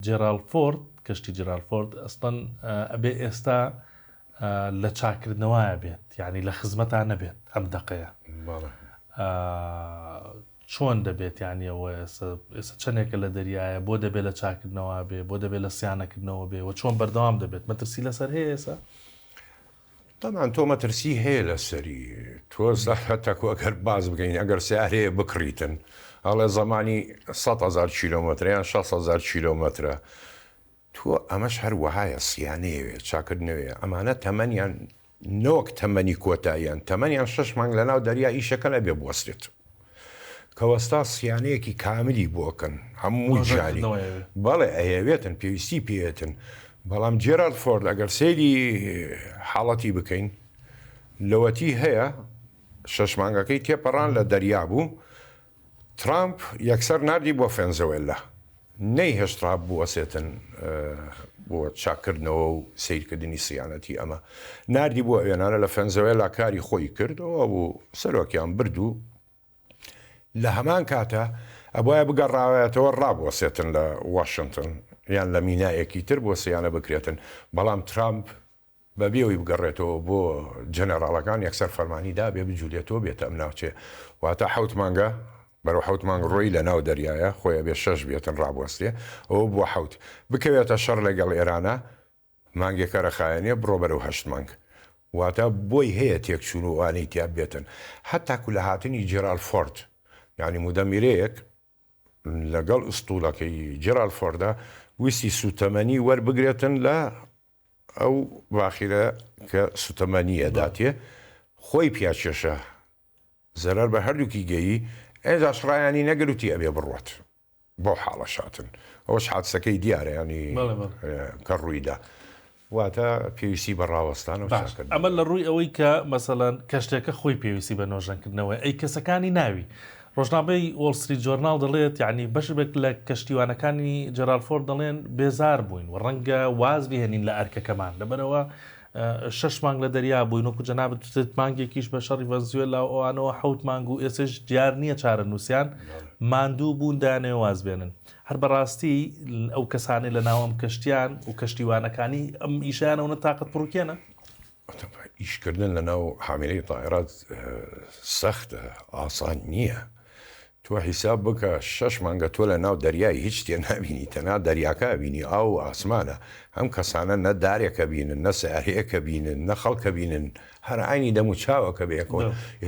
جێرال فۆرد کەشتی جێرال فۆرد ئەستەن ئەبێ ئێستا لە چاکردنەوەیە بێت یعنی لە خزمەتان نەبێت ئەم دقەیە چۆن دەبێت یانیەوە ئێستا چەندێکە لە دەریایە بۆ دەبێت لە چاکردنەوە بێ بۆ دەبێت لە سیانەکردنەوە بێ و چۆن بەردەوام دەبێت مەترسی لەسەر هەیە ئێستا طبعا تۆ مەترسی هەیە لەسەری تۆ هەتاکو ئەگەر باز بگەین ئەگەر سیارەیە بکڕیتن ئەڵێ زەمانی 100,000 کیلۆمەتر یان 6,000 کیلۆمەترە تۆ ئەمەش هەر وەهایە سیانەیەوێ چاکردنەوێ ئەمانە تەمەنیان نەوەک تەمەنی کۆتاییان تەمەنیان 6 مانگ لە ناو دەریا ئیشەکە لەبێ بوەستێت کەوەستا سیانەیەکی کاملی بۆکەن هەموو جاری بەڵێ ئەهێوێتن پێویستی پێێتن بەڵام جێرال فۆرد ئەگەر سەیری حاڵەتی بکەین لەوەتی هەیە 6 مانگەکەی تێپەڕان لە دەریا بوو ترامپ یەکسەر نردی بۆ فێنزەوێلا نەیهێشتا بوەسێتن بۆ چاکردنەوە و سیرکردنی سیانەتی ئەمە نردی بۆ ئەوێنانە لە فێنزەوێلا کاری خۆی کردەوە بوو سەرۆکیان بردو لە هەمان کاتە ئەبایە بگەڕاوێتەوە ڕابوەسێتن لە واشنگتن یان لە مینایەکی تر بۆ سیانە بکرێتن بەڵام ترامپ بەبێەوەی بگەڕێتەوە بۆ جەنەراڵەکان یەکسەر فەرمانی دا بێ بجوولێتەوە بێتە ئەم ناوچێ واتە 7 مانگە بەرەو 7 مانگ ڕۆی لە ناو دەریایە خۆیان بێ 6 بێتن ڕابوەستێ ئەوە بۆ 7 بکەوێتە شەڕ لەگەڵ ئێرانە مانگێکە رەخایەنێ بڕۆ بەرەو 8 مانگ واتە بۆی هەیە تێکچوون و وانەی تیا بێتن هەتاکو لە هاتنی جێرال فۆرد یعنی مودەمیرەیەک لەگەڵ ئوستوڵەکەی جێرال فۆردا ویستی سوتەمەنی وەربگرێتن لە ئەو باخیرە کە سوتەمەنیە داتێ خۆی پیاچێشە زەرەر بە هەردووکی گەیی ئێجا شڕایانی نەگەروتی ئەبێ بڕوات بۆ حاڵە شاتن ئەوەش حادسەکەی دیارە ینی کە ڕوویدا واتە پێویستی بە ڕاوەستان و ئەمە لە ڕووی ئەوەی کە مەسەڵەن کەشتێکە خۆی پێویستی بە نۆژەنکردنەوە ئەی کەسەکانی ناوی ڕۆژنامەی وۆڵ ستریت جۆرناڵ دەڵێت یعنی بەشێک لە کەشتیوانەکانی جێرال فۆرد دەڵێن بێزار بووین و ڕەنگە واز بهێنین لە ئەرکەکەمان لەبەرەوە 6 مانگ لە دەریا بووین وەکو جەنابەت مانگێکیش بە شەڕی ڤەنزوێلا ئەوانەوە 7 مانگ و ئێسش دیار نییە چارە نووسیان ماندوو بوون دانێ واز بێنن هەر بەڕاستی ئەو کەسانی لە ناوەم کەشتیان و کەشتیوانەکانی ئەم ئیشیانەوە تااقت پڕوکێنە ئیشکردن لە ناو حاملەی تایرات سەختە ئاسان نییە تۆ حیساب بکە 6 مانگە تۆ لە ناو دەریای هیچ تێ نبینی تەنها دەریاکە بینی ئاو و ئاسمانە ئەم کەسانە نە دارێکە بینن نە سیارەیەکە بینن نە خەڵکە بینن هەر عینی دەم و چاوەکە بێکەوە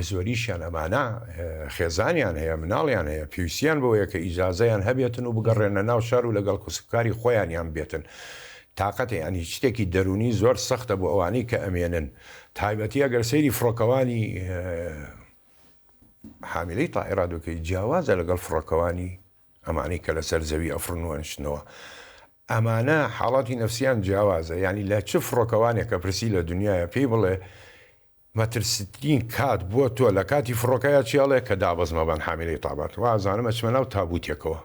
زۆریشیان ئەمانە خێزانیان هەیە مناڵیان هەیە پێویستیان بەوەیە کە ئیجازەیان هەبێتن و بگەڕێنە ناو شار و لەگەڵ کوسبکاری خۆیانیان بێتن تااقەت ینی شتێکی دەرونی زۆر سەختە بۆ ئەوانەی کە ئەمێنن تایبەتی ئەگەر سەیری فڕۆکەوانی حاملەی تائیرادەکەی جیاوازە لەگەڵ فڕۆکەوانی ئەمانەی کە لەسەر زەوی ئەفرنوەنشتنەوە ئەمانە حاڵاتی نەفسیان جیاوازە ینی لە چ فڕۆکەوانێکە پرسی لە دنیاە پێی بڵێ مەترسترین کات بووە تۆ لە کاتی فڕۆکەیە چیاڵێ کە دابەزمە بەن حاملەی تابات وازانم ئەچمە ناو تابوتێکەوە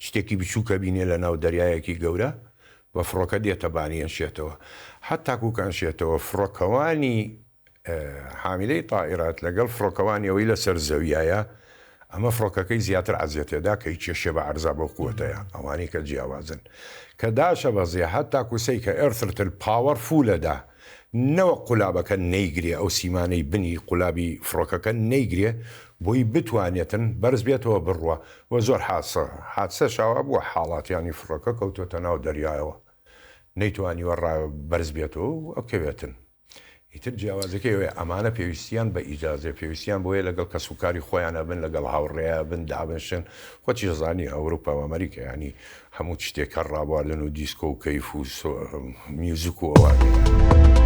شتێکی بچووکە بینێ لە ناو دەریایەکی گەورە بە فڕۆکە دێتە بانیەنشێتەوە هەتاکوکانشێتەوە فڕۆکەوانی حاملەی تائیرات لەگەڵ فڕۆکەوانی ئەوەی لەسەر زەویایە ئەمە فڕۆکەکەی زیاتر عزیێتێدا کە هیچ کێشێ بە عەرزا بۆ قووەتەیە ئەوانەی کە جیاوازن کە داشە بەزیە هەتا کوسەی کە ئێرترتل پاوەڕ فولەدا نەوە قولابەکە نەیگرێ ئەو سیمانەی بنی قولابی فڕۆکەکە نەیگرێ بۆی بتوانێتن بەرز بێتەوە بڕوە و زۆر حادسە شاوە بووە حاڵاتیانی فڕۆکە کەوتۆتە ناو دەریایەوە نەیتوانیوە بەرز بێتەوە و ئەوکەوێتن ئیتر جیاوازەکەی ئەمانە پێویستیان بە ئیجازێ پێویستیان بۆیە لەگەڵ کەسوکاری خۆیانە بن لەگەڵ هاوڕێە بن دابنشن خۆچی زانی ئەوروپا و ئەمریکا ینی هەموو شتێکە ڕابواردن و دیسکۆ و کەیف و میوزیک و ئەوانەیە